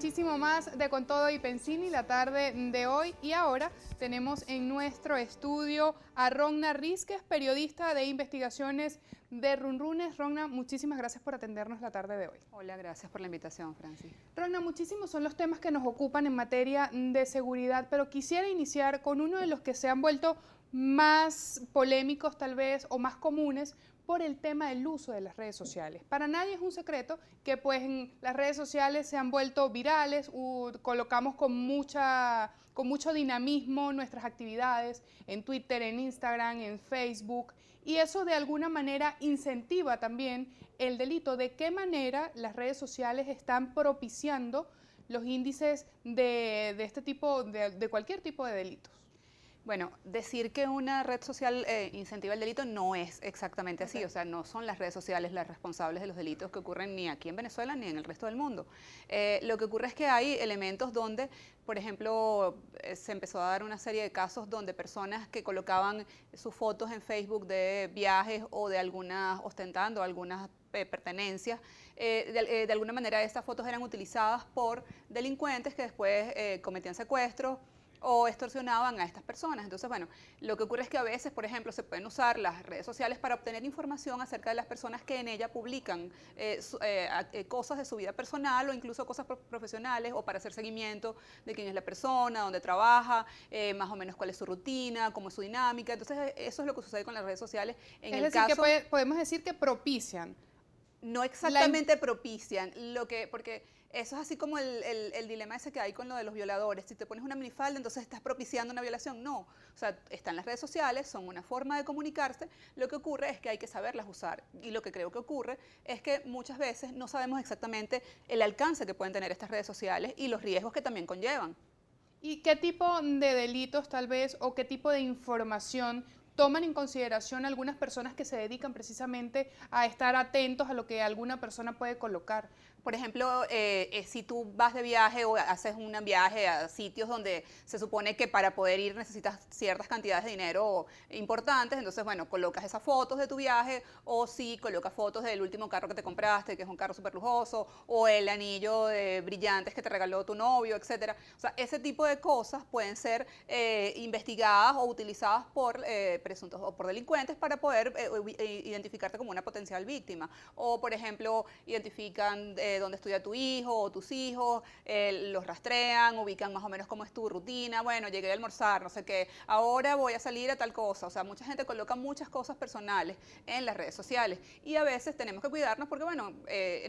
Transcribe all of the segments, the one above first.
muchísimo más de Con Todo y Pensini la tarde de hoy. Y ahora tenemos en nuestro estudio a Ronna Rísquez, periodista de investigaciones de Runrunes. Ronna, muchísimas gracias por atendernos la tarde de hoy. Hola, gracias por la invitación, Francis. Ronna, muchísimos son los temas que nos ocupan en materia de seguridad, pero quisiera iniciar con uno de los que se han vuelto más polémicos tal vez o más comunes por el tema del uso de las redes sociales. Para nadie es un secreto que pues las redes sociales se han vuelto virales, colocamos con mucho dinamismo nuestras actividades en Twitter, en Instagram, en Facebook, y eso de alguna manera incentiva también el delito. ¿De qué manera las redes sociales están propiciando los índices de este tipo, de cualquier tipo de delitos? Bueno, decir que una red social incentiva el delito no es exactamente así, o sea, no son las redes sociales las responsables de los delitos que ocurren ni aquí en Venezuela ni en el resto del mundo. Lo que ocurre es que hay elementos donde, por ejemplo, se empezó a dar una serie de casos donde personas que colocaban sus fotos en Facebook de viajes o de algunas, ostentando algunas pertenencias, de alguna manera estas fotos eran utilizadas por delincuentes que después cometían secuestros o extorsionaban a estas personas. Entonces, bueno, lo que ocurre es que a veces, por ejemplo, se pueden usar las redes sociales para obtener información acerca de las personas que en ella publican cosas de su vida personal o incluso cosas profesionales, o para hacer seguimiento de quién es la persona, dónde trabaja, más o menos cuál es su rutina, cómo es su dinámica. Entonces, eso es lo que sucede con las redes sociales. Podemos decir que propician. No exactamente propician, porque eso es así como el dilema ese que hay con lo de los violadores. Si te pones una minifalda, entonces estás propiciando una violación. No, o sea, están las redes sociales, son una forma de comunicarse. Lo que ocurre es que hay que saberlas usar. Y lo que creo que ocurre es que muchas veces no sabemos exactamente el alcance que pueden tener estas redes sociales y los riesgos que también conllevan. ¿Y qué tipo de delitos tal vez o qué tipo de información toman en consideración algunas personas que se dedican precisamente a estar atentos a lo que alguna persona puede colocar? Por ejemplo, si tú vas de viaje o haces un viaje a sitios donde se supone que para poder ir necesitas ciertas cantidades de dinero importantes, entonces, bueno, colocas esas fotos de tu viaje, o si colocas fotos del último carro que te compraste, que es un carro súper lujoso, o el anillo de brillantes que te regaló tu novio, etcétera. O sea, ese tipo de cosas pueden ser investigadas o utilizadas por presuntos o por delincuentes para poder identificarte como una potencial víctima. O, por ejemplo, identifican dónde estudia tu hijo o tus hijos, los rastrean, ubican más o menos cómo es tu rutina. Bueno, llegué a almorzar, no sé qué, ahora voy a salir a tal cosa. O sea, mucha gente coloca muchas cosas personales en las redes sociales y a veces tenemos que cuidarnos porque, bueno,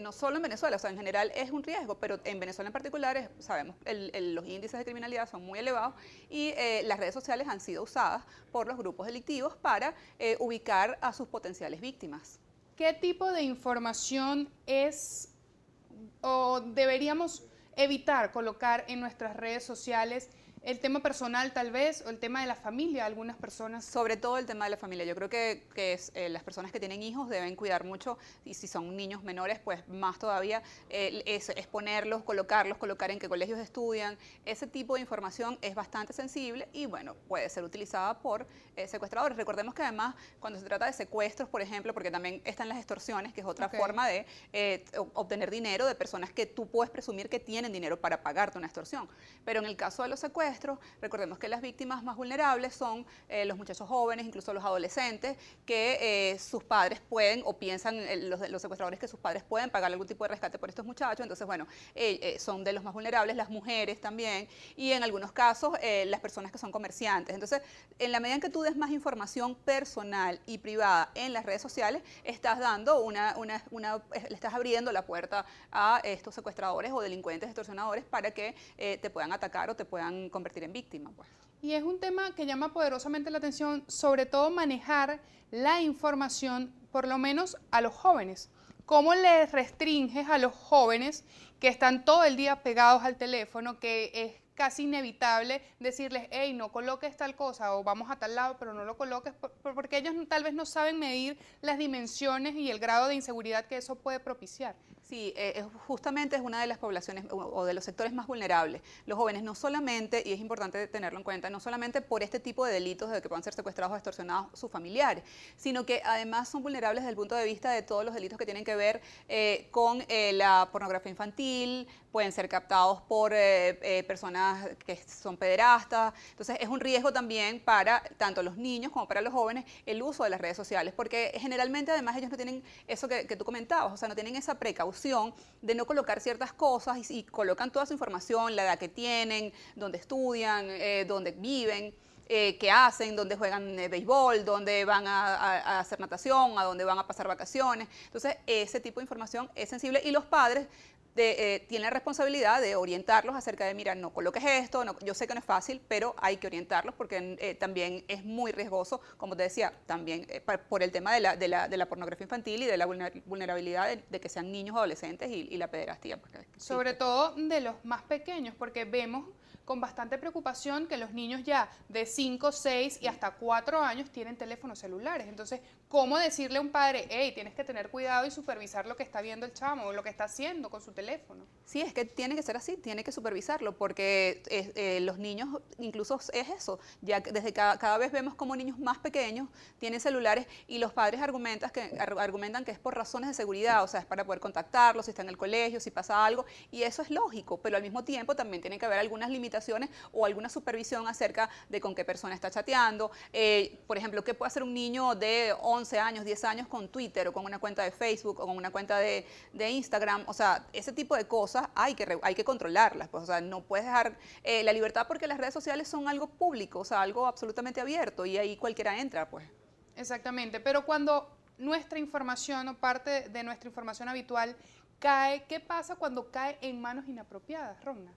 no solo en Venezuela, o sea, en general es un riesgo, pero en Venezuela en particular sabemos los índices de criminalidad son muy elevados y las redes sociales han sido usadas por los grupos delictivos para ubicar a sus potenciales víctimas. ¿Qué tipo de información es o deberíamos evitar colocar en nuestras redes sociales? El tema personal tal vez, o el tema de la familia, algunas personas. Sobre todo el tema de la familia. Yo creo que las personas que tienen hijos deben cuidar mucho, y si son niños menores, pues más todavía, exponerlos, colocar en qué colegios estudian. Ese tipo de información es bastante sensible y, bueno, puede ser utilizada por secuestradores. Recordemos que además, cuando se trata de secuestros, por ejemplo, porque también están las extorsiones, que es otra forma de obtener dinero de personas que tú puedes presumir que tienen dinero para pagarte una extorsión. Pero en el caso de los secuestros, recordemos que las víctimas más vulnerables son los muchachos jóvenes, incluso los adolescentes, que sus padres pueden, o piensan los secuestradores que sus padres pueden pagar algún tipo de rescate por estos muchachos. Entonces, bueno, son de los más vulnerables, las mujeres también, y en algunos casos las personas que son comerciantes. Entonces, en la medida en que tú des más información personal y privada en las redes sociales, estás dando le estás abriendo la puerta a estos secuestradores o delincuentes extorsionadores para que te puedan atacar o te puedan convertir en víctima, pues. Y es un tema que llama poderosamente la atención, sobre todo manejar la información, por lo menos a los jóvenes. ¿Cómo les restringes a los jóvenes que están todo el día pegados al teléfono, que es casi inevitable decirles, hey, no coloques tal cosa o vamos a tal lado, pero no lo coloques, porque ellos tal vez no saben medir las dimensiones y el grado de inseguridad que eso puede propiciar? Sí, justamente es una de las poblaciones o de los sectores más vulnerables. Los jóvenes no solamente, y es importante tenerlo en cuenta, no solamente por este tipo de delitos de que puedan ser secuestrados o extorsionados sus familiares, sino que además son vulnerables desde el punto de vista de todos los delitos que tienen que ver con la pornografía infantil, pueden ser captados por personas que son pederastas. Entonces es un riesgo también para tanto los niños como para los jóvenes el uso de las redes sociales, porque generalmente además ellos no tienen eso que tú comentabas, o sea, no tienen esa precaución de no colocar ciertas cosas y colocan toda su información, la edad que tienen, dónde estudian, dónde viven, qué hacen, dónde juegan béisbol, dónde van a hacer natación, a dónde van a pasar vacaciones. Entonces, ese tipo de información es sensible y los padres tienen la responsabilidad de orientarlos acerca de, mira, no coloques esto, no, yo sé que no es fácil, pero hay que orientarlos porque también es muy riesgoso, como te decía, también por el tema de la pornografía infantil y de la vulnerabilidad de que sean niños, adolescentes y la pederastía. Sobre todo de los más pequeños, porque vemos con bastante preocupación que los niños ya de 5, 6 y hasta 4 años tienen teléfonos celulares. Entonces, ¿cómo decirle a un padre, hey, tienes que tener cuidado y supervisar lo que está viendo el chamo o lo que está haciendo con su teléfono? Sí, es que tiene que ser así, tiene que supervisarlo, porque los niños, incluso es eso, ya que desde cada vez vemos como niños más pequeños tienen celulares y los padres argumentan que es por razones de seguridad, o sea, es para poder contactarlos, si está en el colegio, si pasa algo, y eso es lógico, pero al mismo tiempo también tiene que haber algunas limitaciones o alguna supervisión acerca de con qué persona está chateando. Por ejemplo, ¿qué puede hacer un niño de 11 años, 10 años con Twitter o con una cuenta de Facebook o con una cuenta de Instagram? O sea, ese tipo de cosas hay que controlarlas, pues, o sea, no puedes dejar la libertad porque las redes sociales son algo público, o sea, algo absolutamente abierto y ahí cualquiera entra, pues. Exactamente, pero cuando nuestra información o parte de nuestra información habitual cae, ¿qué pasa cuando cae en manos inapropiadas, Ronna?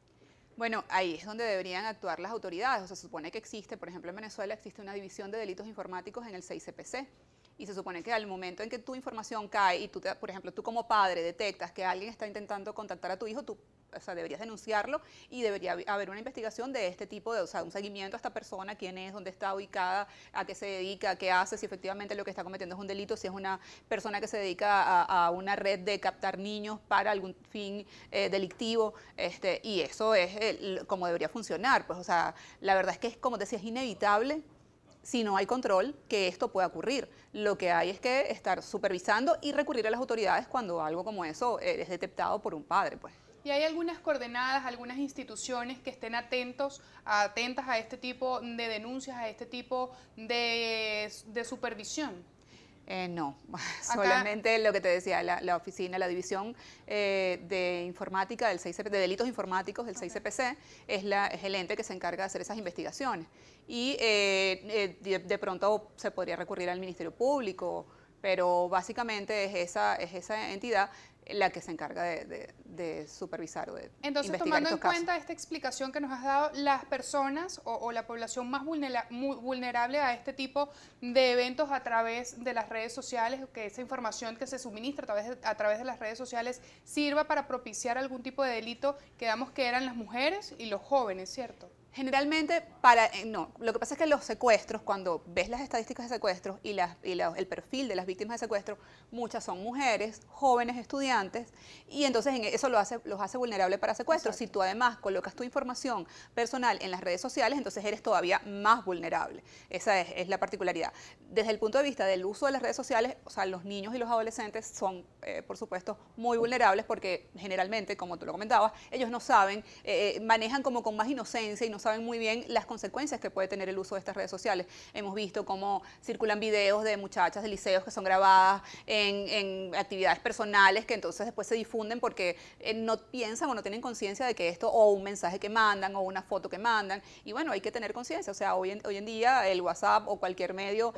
Bueno, ahí es donde deberían actuar las autoridades. O sea, se supone que existe, por ejemplo, en Venezuela existe una división de delitos informáticos en el 6CPC. Y se supone que al momento en que tu información cae y tú, por ejemplo, tú como padre detectas que alguien está intentando contactar a tu hijo, tú, o sea, deberías denunciarlo y debería haber una investigación de este tipo de, o sea, un seguimiento a esta persona, quién es, dónde está ubicada, a qué se dedica, qué hace, si efectivamente lo que está cometiendo es un delito, si es una persona que se dedica a una red de captar niños para algún fin delictivo, y eso es como debería funcionar. Pues, o sea, la verdad es que es, como decía, es inevitable si no hay control, que esto pueda ocurrir. Lo que hay es que estar supervisando y recurrir a las autoridades cuando algo como eso es detectado por un padre, pues. ¿Y hay algunas coordenadas, algunas instituciones que estén atentas a este tipo de denuncias, a este tipo de supervisión? No, Acá, solamente lo que te decía, la oficina, la división de informática del 6CP, de delitos informáticos del 6CPC es el ente que se encarga de hacer esas investigaciones. Y de pronto se podría recurrir al Ministerio Público, pero básicamente es esa entidad la que se encarga de supervisar o de entonces, investigar tomando en estos casos. cuenta esta explicación que nos has dado, las personas o la población más vulnerable a este tipo de eventos a través de las redes sociales, que esa información que se suministra a través de las redes sociales sirva para propiciar algún tipo de delito, quedamos que eran las mujeres y los jóvenes, ¿cierto? Generalmente, no, lo que pasa es que los secuestros, cuando ves las estadísticas de secuestros y el perfil de las víctimas de secuestro, muchas son mujeres, jóvenes estudiantes, y entonces eso los hace vulnerables para secuestros. Si tú además colocas tu información personal en las redes sociales, entonces eres todavía más vulnerable. Esa es la particularidad. Desde el punto de vista del uso de las redes sociales, o sea, los niños y los adolescentes son, por supuesto, muy vulnerables porque generalmente, como tú lo comentabas, ellos no saben, manejan como con más inocencia y no saben muy bien las consecuencias que puede tener el uso de estas redes sociales. Hemos visto cómo circulan videos de muchachas de liceos que son grabadas en actividades personales que entonces después se difunden porque no piensan o no tienen conciencia de que esto, o un mensaje que mandan, o una foto que mandan, y bueno, hay que tener conciencia. O sea, hoy en día el WhatsApp o cualquier medio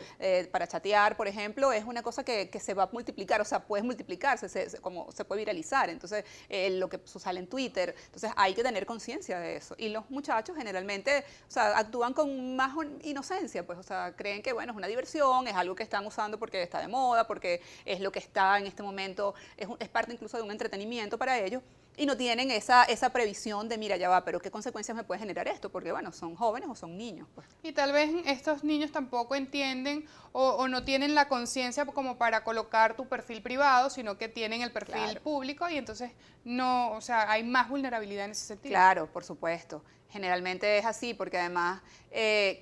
para chatear, por ejemplo, es una cosa que se va a multiplicar, o sea, puede multiplicarse, como se puede viralizar, entonces lo que sale en Twitter, entonces hay que tener conciencia de eso. Y los muchachos generalmente, o sea, actúan con más inocencia, pues, o sea, creen que, bueno, es una diversión, es algo que están usando porque está de moda, porque es lo que está en este momento, es parte incluso de un entretenimiento para ellos. y no tienen esa previsión de, mira, ya va, pero ¿qué consecuencias me puede generar esto? Porque, bueno, son jóvenes o son niños, pues. Y tal vez estos niños tampoco entienden o no tienen la conciencia como para colocar tu perfil privado, sino que tienen el perfil Claro. público y entonces no, o sea, hay más vulnerabilidad en ese sentido. Claro, por supuesto. Generalmente es así porque además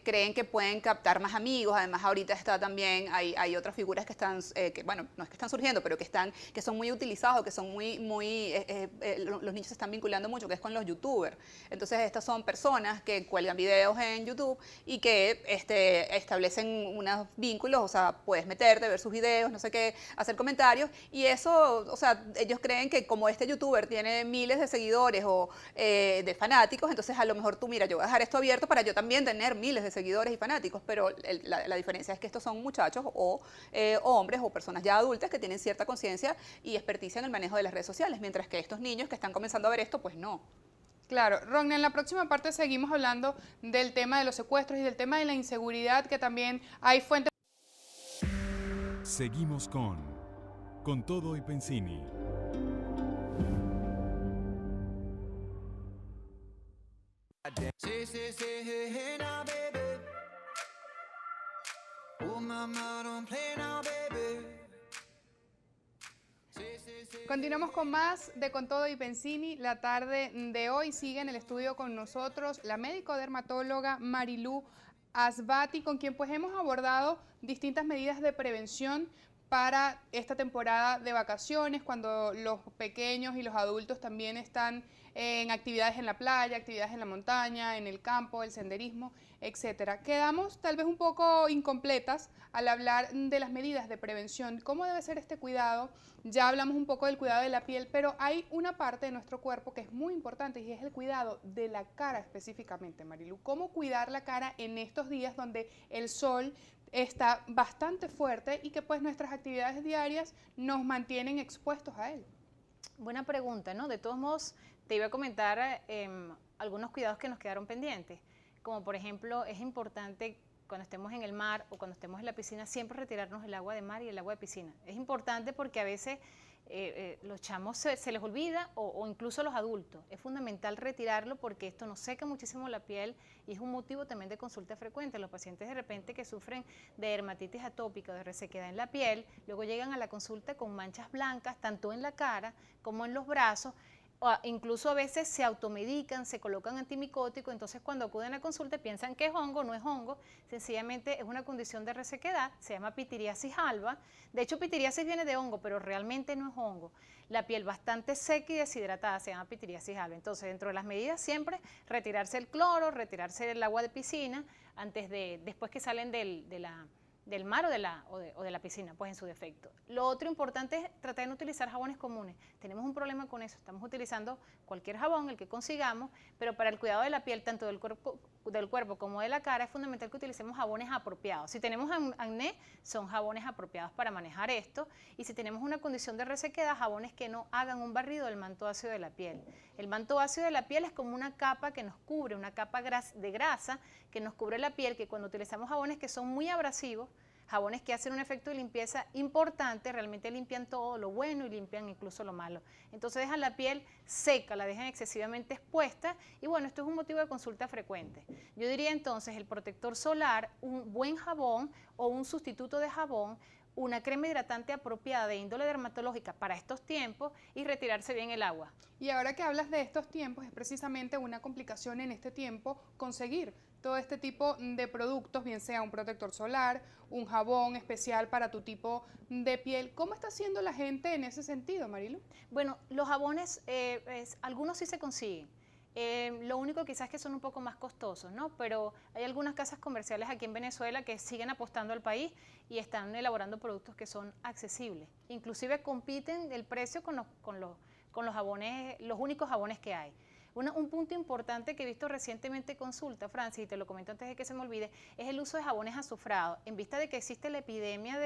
creen que pueden captar más amigos. Además ahorita está también, hay otras figuras que están, que, bueno, no es que están surgiendo, pero que son muy utilizados, que son los niños se están vinculando mucho, que es con los youtubers. Entonces estas son personas que cuelgan videos en YouTube y que establecen unos vínculos, o sea, puedes meterte, ver sus videos, no sé qué, hacer comentarios y eso, o sea, ellos creen que como este youtuber tiene miles de seguidores o de fanáticos, entonces a lo mejor tú, mira, yo voy a dejar esto abierto para yo también tener miles de seguidores y fanáticos, pero la diferencia es que estos son muchachos o hombres o personas ya adultas que tienen cierta conciencia y experticia en el manejo de las redes sociales, mientras que estos niños que están comenzando a ver esto, pues no. Claro, Rogna, en la próxima parte seguimos hablando del tema de los secuestros y del tema de la inseguridad, que también hay fuentes. Seguimos con Todo y Pensini. Continuamos con más de Con Todo y Pensini. La tarde de hoy sigue en el estudio con nosotros la médico dermatóloga Marilú Asbati, con quien pues hemos abordado distintas medidas de prevención para esta temporada de vacaciones, cuando los pequeños y los adultos también están en actividades en la playa, actividades en la montaña, en el campo, el senderismo, etcétera. Quedamos tal vez un poco incompletas al hablar de las medidas de prevención, cómo debe ser este cuidado. Ya hablamos un poco del cuidado de la piel, pero hay una parte de nuestro cuerpo que es muy importante y es el cuidado de la cara específicamente, Marilu. ¿Cómo cuidar la cara en estos días donde el sol está bastante fuerte y que pues nuestras actividades diarias nos mantienen expuestos a él? Buena pregunta, ¿no? De todos modos, te iba a comentar algunos cuidados que nos quedaron pendientes, como por ejemplo, es importante cuando estemos en el mar o cuando estemos en la piscina, siempre retirarnos el agua de mar y el agua de piscina. Es importante porque a veces los chamos se les olvida o incluso los adultos. Es fundamental retirarlo porque esto nos seca muchísimo la piel y es un motivo también de consulta frecuente. Los pacientes de repente que sufren de dermatitis atópica o de resequedad en la piel, luego llegan a la consulta con manchas blancas, tanto en la cara como en los brazos, o incluso a veces se automedican, se colocan antimicóticos, entonces cuando acuden a consulta piensan que es hongo, no es hongo, sencillamente es una condición de resequedad, se llama pitiriasis alba. De hecho, pitiriasis viene de hongo, pero realmente no es hongo. La piel bastante seca y deshidratada se llama pitiriasis alba. Entonces, dentro de las medidas siempre retirarse el cloro, retirarse el agua de piscina, después que salen del mar o de la piscina, pues en su defecto. Lo otro importante es tratar de no utilizar jabones comunes. Tenemos un problema con eso, estamos utilizando cualquier jabón, el que consigamos, pero para el cuidado de la piel, tanto del cuerpo como de la cara, es fundamental que utilicemos jabones apropiados. Si tenemos acné, son jabones apropiados para manejar esto, y si tenemos una condición de resequedad, jabones que no hagan un barrido del manto ácido de la piel. El manto ácido de la piel es como una capa que nos cubre, una capa de grasa que nos cubre la piel, que cuando utilizamos jabones que son muy abrasivos, jabones que hacen un efecto de limpieza importante, realmente limpian todo lo bueno y limpian incluso lo malo. Entonces dejan la piel seca, la dejan excesivamente expuesta y bueno, esto es un motivo de consulta frecuente. Yo diría entonces el protector solar, un buen jabón o un sustituto de jabón, una crema hidratante apropiada de índole dermatológica para estos tiempos y retirarse bien el agua. Y ahora que hablas de estos tiempos, es precisamente una complicación en este tiempo conseguir todo este tipo de productos, bien sea un protector solar, un jabón especial para tu tipo de piel. ¿Cómo está haciendo la gente en ese sentido, Marilu? Bueno, los jabones, algunos sí se consiguen. Lo único quizás que son un poco más costosos, ¿no? Pero hay algunas casas comerciales aquí en Venezuela que siguen apostando al país y están elaborando productos que son accesibles. Inclusive compiten el precio con los jabones, los únicos jabones que hay. Un punto importante que he visto recientemente en consulta, Francis, y te lo comento antes de que se me olvide, es el uso de jabones azufrados. En vista de que existe la epidemia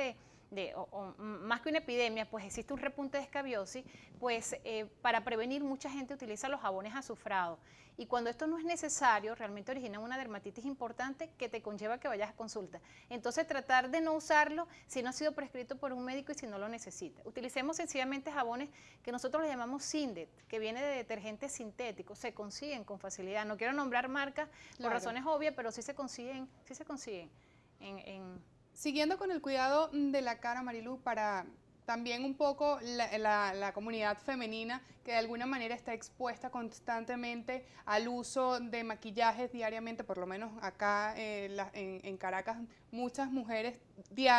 más que una epidemia, pues existe un repunte de escabiosis, pues para prevenir mucha gente utiliza los jabones azufrados. Y cuando esto no es necesario, realmente origina una dermatitis importante que te conlleva que vayas a consulta. Entonces tratar de no usarlo si no ha sido prescrito por un médico y si no lo necesita. Utilicemos sencillamente jabones que nosotros le llamamos Sindet, que viene de detergentes sintéticos, se consiguen con facilidad. No quiero nombrar marcas por razones obvias, pero sí se consiguen Siguiendo con el cuidado de la cara, Marilu, para también un poco la comunidad femenina que de alguna manera está expuesta constantemente al uso de maquillajes diariamente, por lo menos acá en Caracas, muchas mujeres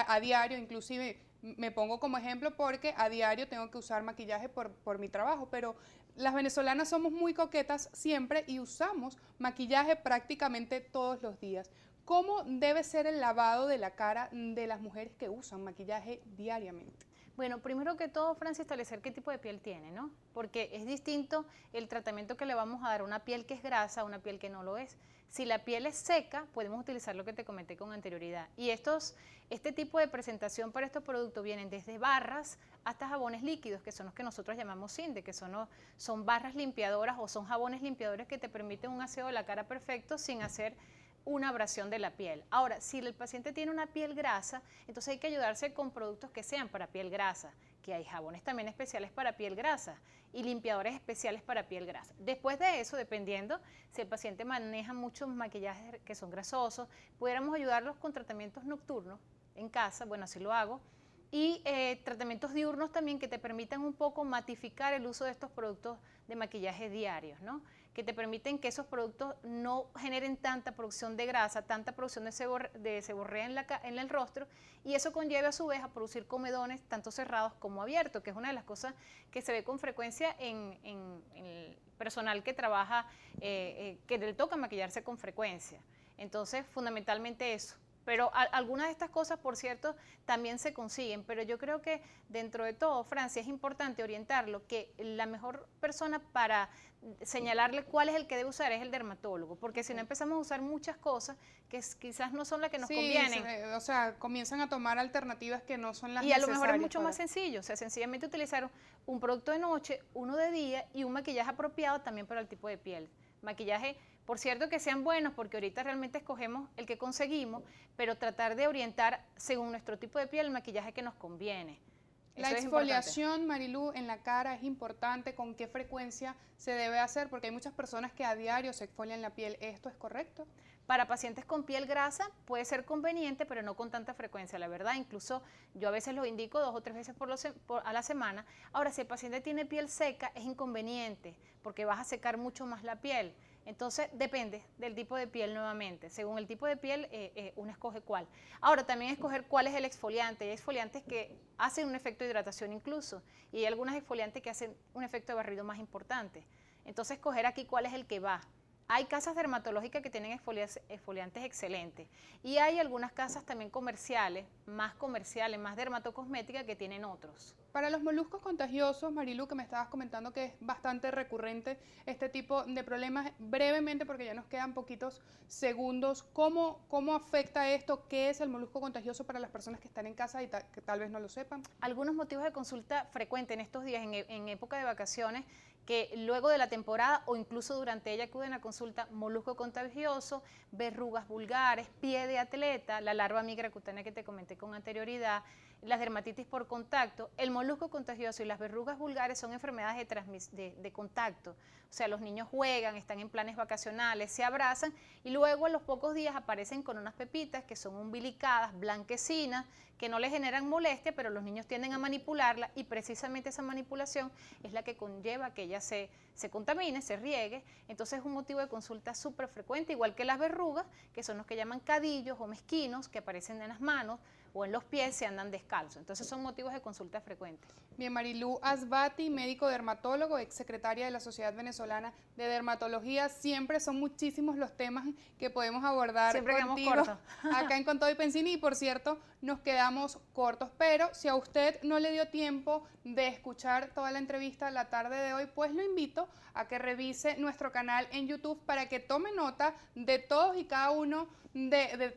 a diario, inclusive me pongo como ejemplo porque a diario tengo que usar maquillaje por mi trabajo, pero las venezolanas somos muy coquetas siempre y usamos maquillaje prácticamente todos los días. ¿Cómo debe ser el lavado de la cara de las mujeres que usan maquillaje diariamente? Bueno, primero que todo, Francia, establecer qué tipo de piel tiene, ¿no? Porque es distinto el tratamiento que le vamos a dar a una piel que es grasa a una piel que no lo es. Si la piel es seca, podemos utilizar lo que te comenté con anterioridad. Y este tipo de presentación para estos productos vienen desde barras hasta jabones líquidos, que son los que nosotros llamamos Sinde, que son barras limpiadoras o son jabones limpiadores que te permiten un aseo de la cara perfecto sin hacer una abrasión de la piel. Ahora, si el paciente tiene una piel grasa, entonces hay que ayudarse con productos que sean para piel grasa, que hay jabones también especiales para piel grasa y limpiadores especiales para piel grasa. Después de eso, dependiendo si el paciente maneja muchos maquillajes que son grasosos, pudiéramos ayudarlos con tratamientos nocturnos en casa, bueno, así lo hago, y tratamientos diurnos también que te permitan un poco matificar el uso de estos productos de maquillaje diarios, ¿no? Que te permiten que esos productos no generen tanta producción de grasa, tanta producción de seborrea en el rostro, y eso conlleve a su vez a producir comedones tanto cerrados como abiertos, que es una de las cosas que se ve con frecuencia en el personal que trabaja, que le toca maquillarse con frecuencia. Entonces, fundamentalmente eso. Pero algunas de estas cosas, por cierto, también se consiguen, pero yo creo que dentro de todo, Francia, es importante orientarlo, que la mejor persona para señalarle cuál es el que debe usar es el dermatólogo, porque si no empezamos a usar muchas cosas que quizás no son las que nos convienen. O sea, comienzan a tomar alternativas que no son las necesarias. Y a lo mejor es mucho más sencillo, o sea, sencillamente utilizar un producto de noche, uno de día y un maquillaje apropiado también para el tipo de piel. Maquillaje, por cierto, que sean buenos, porque ahorita realmente escogemos el que conseguimos, pero tratar de orientar según nuestro tipo de piel el maquillaje que nos conviene. La exfoliación, Marilu, en la cara es importante. ¿Con qué frecuencia se debe hacer? Porque hay muchas personas que a diario se exfolian la piel. ¿Esto es correcto? Para pacientes con piel grasa puede ser conveniente, pero no con tanta frecuencia, la verdad. Incluso yo a veces lo indico 2 o 3 veces a la semana. Ahora, si el paciente tiene piel seca, es inconveniente, porque vas a secar mucho más la piel. Entonces, depende del tipo de piel nuevamente. Según el tipo de piel, uno escoge cuál. Ahora, también escoger cuál es el exfoliante. Hay exfoliantes que hacen un efecto de hidratación incluso, y hay algunos exfoliantes que hacen un efecto de barrido más importante. Entonces, escoger aquí cuál es el que va. Hay casas dermatológicas que tienen exfoliantes excelentes y hay algunas casas también comerciales, más dermatocosméticas que tienen otros. Para los moluscos contagiosos, Marilu, que me estabas comentando que es bastante recurrente este tipo de problemas, brevemente porque ya nos quedan poquitos segundos, ¿cómo afecta esto? ¿Qué es el molusco contagioso para las personas que están en casa y que tal vez no lo sepan? Algunos motivos de consulta frecuentes en estos días, en época de vacaciones, que luego de la temporada o incluso durante ella acuden a consulta: molusco contagioso, verrugas vulgares, pie de atleta, la larva migra cutánea que te comenté con anterioridad, las dermatitis por contacto. El molusco contagioso y las verrugas vulgares son enfermedades de contacto. O sea, los niños juegan, están en planes vacacionales, se abrazan y luego a los pocos días aparecen con unas pepitas que son umbilicadas, blanquecinas, que no les generan molestia, pero los niños tienden a manipularla y precisamente esa manipulación es la que conlleva que ella se contamine, se riegue. Entonces es un motivo de consulta súper frecuente, igual que las verrugas, que son los que llaman cadillos o mezquinos, que aparecen en las manos o en los pies si andan descalzos. Entonces son motivos de consulta frecuentes. Bien, Marilu Asbati, médico dermatólogo, exsecretaria de la Sociedad Venezolana de Dermatología. Siempre son muchísimos los temas que podemos abordar contigo acá en Con Todo y Pensini, y por cierto, nos quedamos cortos, pero si a usted no le dio tiempo de escuchar toda la entrevista la tarde de hoy, pues lo invito a que revise nuestro canal en YouTube para que tome nota de todos y cada uno de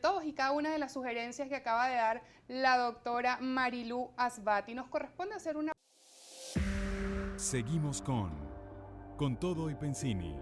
una de las sugerencias que acaba de dar la doctora Marilú Asbati. Nos corresponde hacer una... Seguimos con Todo y Pensini.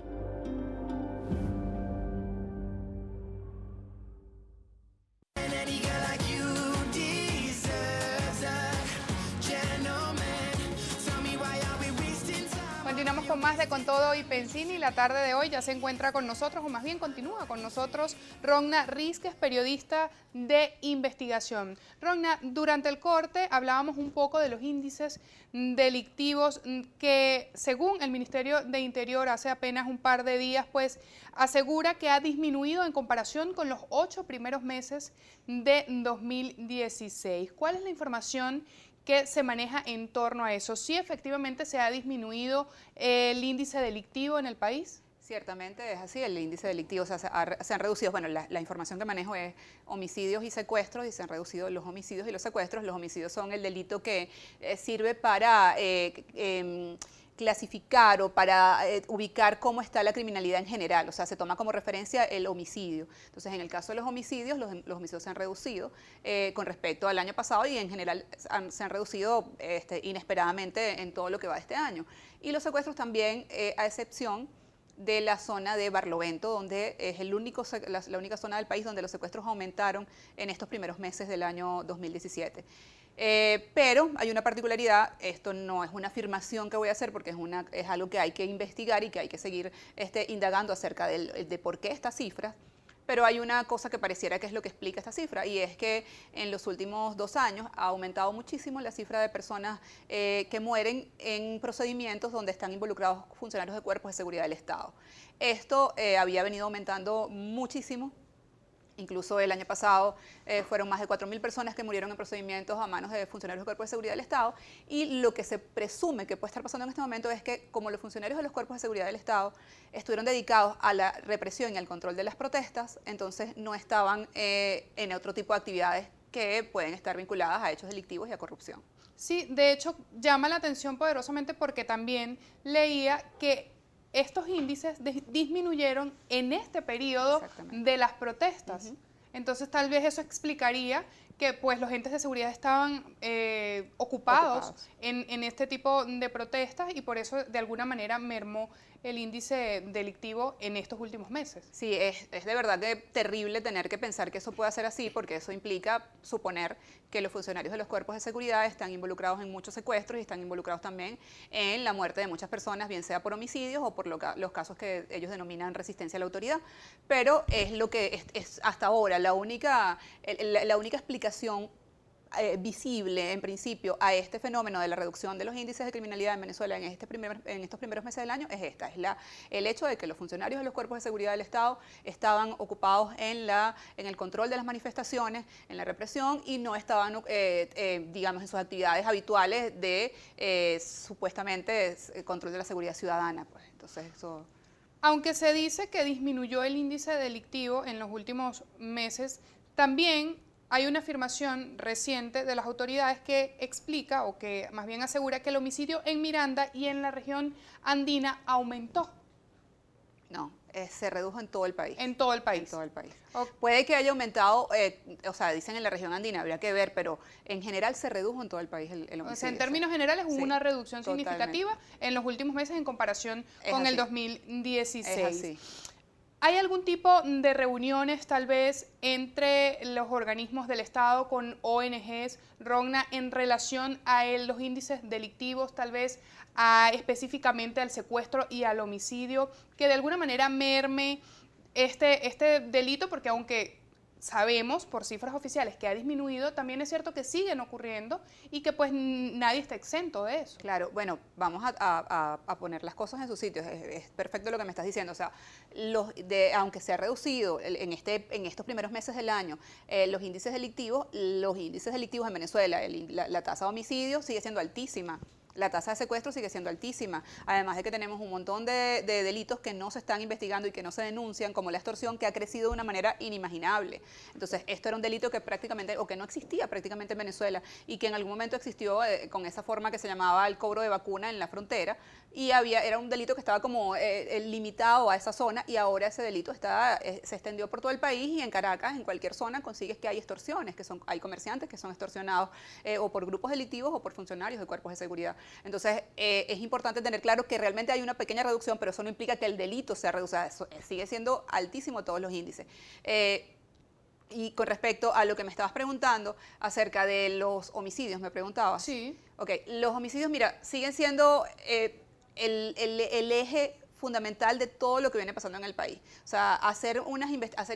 Continuamos con más de Con Todo y Pensini. La tarde de hoy ya se encuentra con nosotros, o más bien continúa con nosotros, Rogna Rizquez, periodista de investigación. Rogna, durante el corte hablábamos un poco de los índices delictivos que, según el Ministerio de Interior, hace apenas un par de días, pues asegura que ha disminuido en comparación con los 8 primeros meses de 2016. ¿Cuál es la información que se maneja en torno a eso? ¿Sí efectivamente se ha disminuido el índice delictivo en el país? Ciertamente es así, el índice delictivo, o sea, se han reducido, bueno, la información que manejo es homicidios y secuestros, y se han reducido los homicidios y los secuestros. Los homicidios son el delito que sirve para clasificar o para ubicar cómo está la criminalidad en general, o sea, se toma como referencia el homicidio. Entonces, en el caso de los homicidios, los homicidios se han reducido con respecto al año pasado, y en general se han reducido inesperadamente en todo lo que va de este año. Y los secuestros también, a excepción de la zona de Barlovento, donde es la única zona del país donde los secuestros aumentaron en estos primeros meses del año 2017. Pero hay una particularidad, esto no es una afirmación que voy a hacer, porque es algo que hay que investigar y que hay que seguir indagando acerca de por qué estas cifras. Pero hay una cosa que pareciera que es lo que explica esta cifra, y es que en los últimos 2 años ha aumentado muchísimo la cifra de personas que mueren en procedimientos donde están involucrados funcionarios de cuerpos de seguridad del Estado. Esto había venido aumentando muchísimo. Incluso el año pasado fueron más de 4.000 personas que murieron en procedimientos a manos de funcionarios del Cuerpo de Seguridad del Estado, y lo que se presume que puede estar pasando en este momento es que, como los funcionarios de los Cuerpos de Seguridad del Estado estuvieron dedicados a la represión y al control de las protestas, entonces no estaban en otro tipo de actividades que pueden estar vinculadas a hechos delictivos y a corrupción. Sí, de hecho llama la atención poderosamente porque también leía que estos índices disminuyeron en este periodo de las protestas. Entonces tal vez eso explicaría que pues los entes de seguridad estaban ocupados. En este tipo de protestas, y por eso de alguna manera mermó el índice delictivo en estos últimos meses. Sí, es de verdad terrible tener que pensar que eso pueda ser así, porque eso implica suponer que los funcionarios de los cuerpos de seguridad están involucrados en muchos secuestros y están involucrados también en la muerte de muchas personas, bien sea por homicidios o por los casos que ellos denominan resistencia a la autoridad. Pero es lo que es hasta ahora la única explicación visible, en principio, a este fenómeno de la reducción de los índices de criminalidad en Venezuela en estos primeros meses del año es el hecho de que los funcionarios de los cuerpos de seguridad del Estado estaban ocupados en el control de las manifestaciones, en la represión, y no estaban, digamos, en sus actividades habituales de supuestamente control de la seguridad ciudadana. Pues. Entonces eso... Aunque se dice que disminuyó el índice delictivo en los últimos meses, también hay una afirmación reciente de las autoridades que explica, o que más bien asegura, que el homicidio en Miranda y en la región andina aumentó. No, se redujo en todo el país. En todo el país. En todo el país. Okay. Puede que haya aumentado, o sea, dicen en la región andina, habría que ver, pero en general se redujo en todo el país el homicidio. O sea, en términos generales hubo una reducción significativa en los últimos meses en comparación con el 2016. Es así. ¿Hay algún tipo de reuniones tal vez entre los organismos del Estado con ONGs, Rogna, en relación a los índices delictivos, tal vez específicamente al secuestro y al homicidio, que de alguna manera merme este delito? Porque aunque sabemos por cifras oficiales que ha disminuido, también es cierto que siguen ocurriendo y que pues nadie está exento de eso. Claro, bueno, vamos a poner las cosas en su sitio. Es perfecto lo que me estás diciendo. O sea, aunque se ha reducido en estos primeros meses del año los índices delictivos en Venezuela, la tasa de homicidio sigue siendo altísima. la tasa de secuestro sigue siendo altísima, además de que tenemos un montón de delitos que no se están investigando y que no se denuncian, como la extorsión, que ha crecido de una manera inimaginable. Entonces, esto era un delito que prácticamente, o que no existía prácticamente en Venezuela, y que en algún momento existió con esa forma que se llamaba el cobro de vacuna en la frontera, y era un delito que estaba como limitado a esa zona, y ahora ese delito se extendió por todo el país, y en Caracas, en cualquier zona, consigues que hay extorsiones, hay comerciantes que son extorsionados o por grupos delictivos o por funcionarios de cuerpos de seguridad. Entonces, es importante tener claro que realmente hay una pequeña reducción, pero eso no implica que el delito sea reducido. Sigue siendo altísimo todos los índices. Y con respecto a lo que me estabas preguntando acerca de los homicidios, me preguntabas. Sí. Ok, los homicidios, mira, siguen siendo el eje fundamental de todo lo que viene pasando en el país. O sea, hacer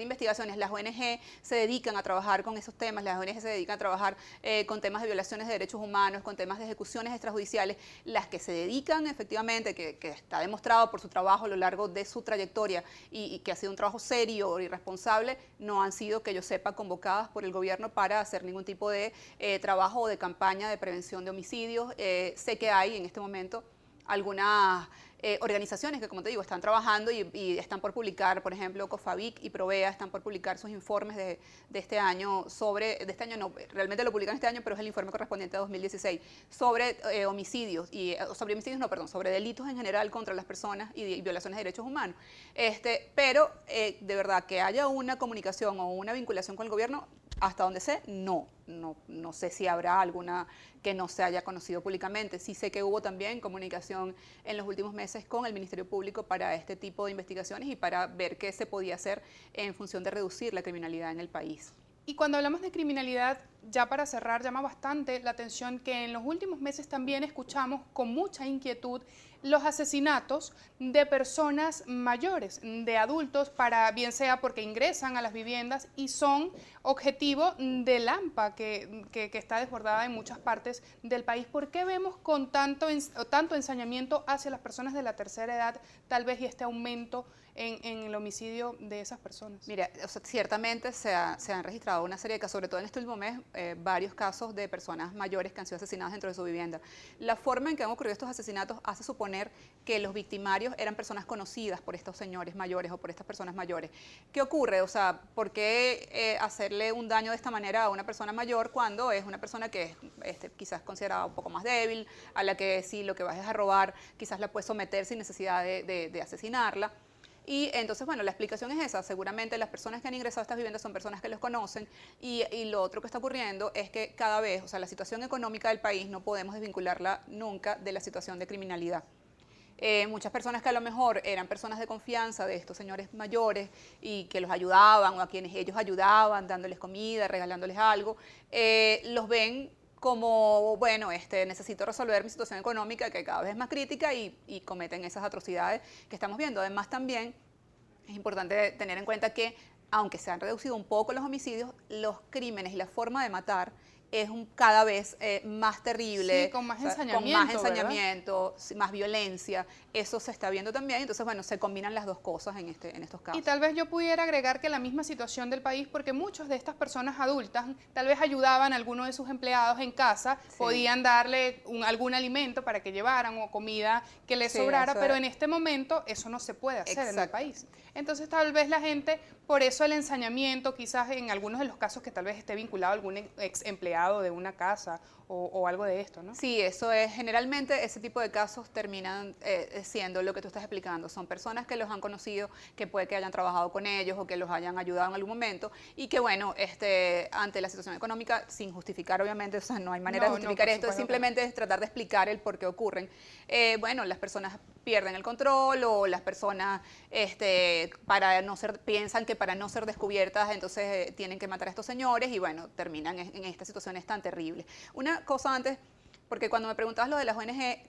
investigaciones. Las ONG se dedican a trabajar con esos temas, las ONG se dedican a trabajar con temas de violaciones de derechos humanos, con temas de ejecuciones extrajudiciales. Las que se dedican efectivamente, que está demostrado por su trabajo a lo largo de su trayectoria y que ha sido un trabajo serio y responsable, no han sido, que yo sepa, convocadas por el gobierno para hacer ningún tipo de trabajo o de campaña de prevención de homicidios. Sé que hay en este momento algunas organizaciones que, como te digo, están trabajando y están por publicar, por ejemplo, COFAVIC y Provea están por publicar sus informes de este año no, realmente lo publican este año, pero es el informe correspondiente a 2016, sobre homicidios, sobre delitos en general contra las personas y violaciones de derechos humanos. Pero de verdad que haya una comunicación o una vinculación con el gobierno, hasta donde sé, no sé si habrá alguna que no se haya conocido públicamente. Sí sé que hubo también comunicación en los últimos meses con el Ministerio Público para este tipo de investigaciones y para ver qué se podía hacer en función de reducir la criminalidad en el país. Y cuando hablamos de criminalidad, ya para cerrar, llama bastante la atención que en los últimos meses también escuchamos con mucha inquietud los asesinatos de personas mayores, de adultos, bien sea porque ingresan a las viviendas y son objetivo del AMPA, que está desbordada en muchas partes del país. ¿Por qué vemos con tanto ensañamiento hacia las personas de la tercera edad, tal vez, y este aumento en el homicidio de esas personas? Mira, ciertamente se han registrado una serie de casos, sobre todo en este último mes, varios casos de personas mayores que han sido asesinadas dentro de su vivienda. La forma en que han ocurrido estos asesinatos hace suponer que los victimarios eran personas conocidas por estos señores mayores o por estas personas mayores. ¿Qué ocurre? O sea, ¿por qué hacerle un daño de esta manera a una persona mayor cuando es una persona que es quizás considerada un poco más débil, a la que si lo que vas es a robar, quizás la puedes someter sin necesidad de asesinarla? Y entonces, bueno, la explicación es esa. Seguramente las personas que han ingresado a estas viviendas son personas que los conocen y lo otro que está ocurriendo es que cada vez, o sea, la situación económica del país no podemos desvincularla nunca de la situación de criminalidad. Muchas personas que a lo mejor eran personas de confianza de estos señores mayores y que los ayudaban o a quienes ellos ayudaban, dándoles comida, regalándoles algo, los ven como, bueno, necesito resolver mi situación económica, que cada vez es más crítica, y cometen esas atrocidades que estamos viendo. Además, también es importante tener en cuenta que, aunque se han reducido un poco los homicidios, los crímenes y la forma de matar es cada vez más terrible. Sí, con más ensañamiento, más violencia. Eso se está viendo también. Entonces, bueno, se combinan las dos cosas en estos casos. Y tal vez yo pudiera agregar que la misma situación del país, porque muchas de estas personas adultas tal vez ayudaban a alguno de sus empleados en casa, sí, podían darle algún alimento para que llevaran o comida que les sobrara, pero en este momento eso no se puede hacer en el país. Entonces, tal vez la gente, por eso el ensañamiento, quizás en algunos de los casos que tal vez esté vinculado a algún ex empleado de una casa o algo de esto, ¿no? Sí, eso es. Generalmente ese tipo de casos terminan siendo lo que tú estás explicando. Son personas que los han conocido, que puede que hayan trabajado con ellos o que los hayan ayudado en algún momento y que, bueno, ante la situación económica, sin justificar, obviamente, o sea, no hay manera de justificar esto, es simplemente tratar de explicar el por qué ocurren. Bueno, las personas pierden el control o las personas piensan que para no ser descubiertas, entonces tienen que matar a estos señores y, bueno, terminan en estas situaciones tan terribles. Una cosa antes, porque cuando me preguntabas lo de las ONG,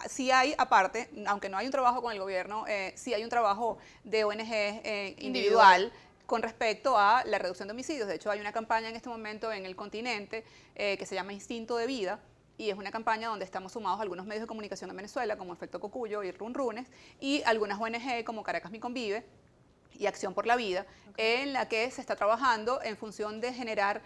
sí hay, aparte, aunque no hay un trabajo con el gobierno, sí hay un trabajo de ONG individual con respecto a la reducción de homicidios. De hecho, hay una campaña en este momento en el continente que se llama Instinto de Vida, y es una campaña donde estamos sumados algunos medios de comunicación en Venezuela, como Efecto Cocuyo y Runrunes, y algunas ONG como Caracas Mi Convive, y Acción por la Vida, en la que se está trabajando en función de generar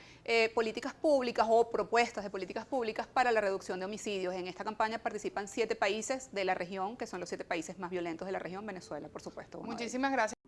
políticas públicas o propuestas de políticas públicas para la reducción de homicidios. En esta campaña participan 7 países de la región, que son los 7 países más violentos de la región, Venezuela, por supuesto. Muchísimas gracias.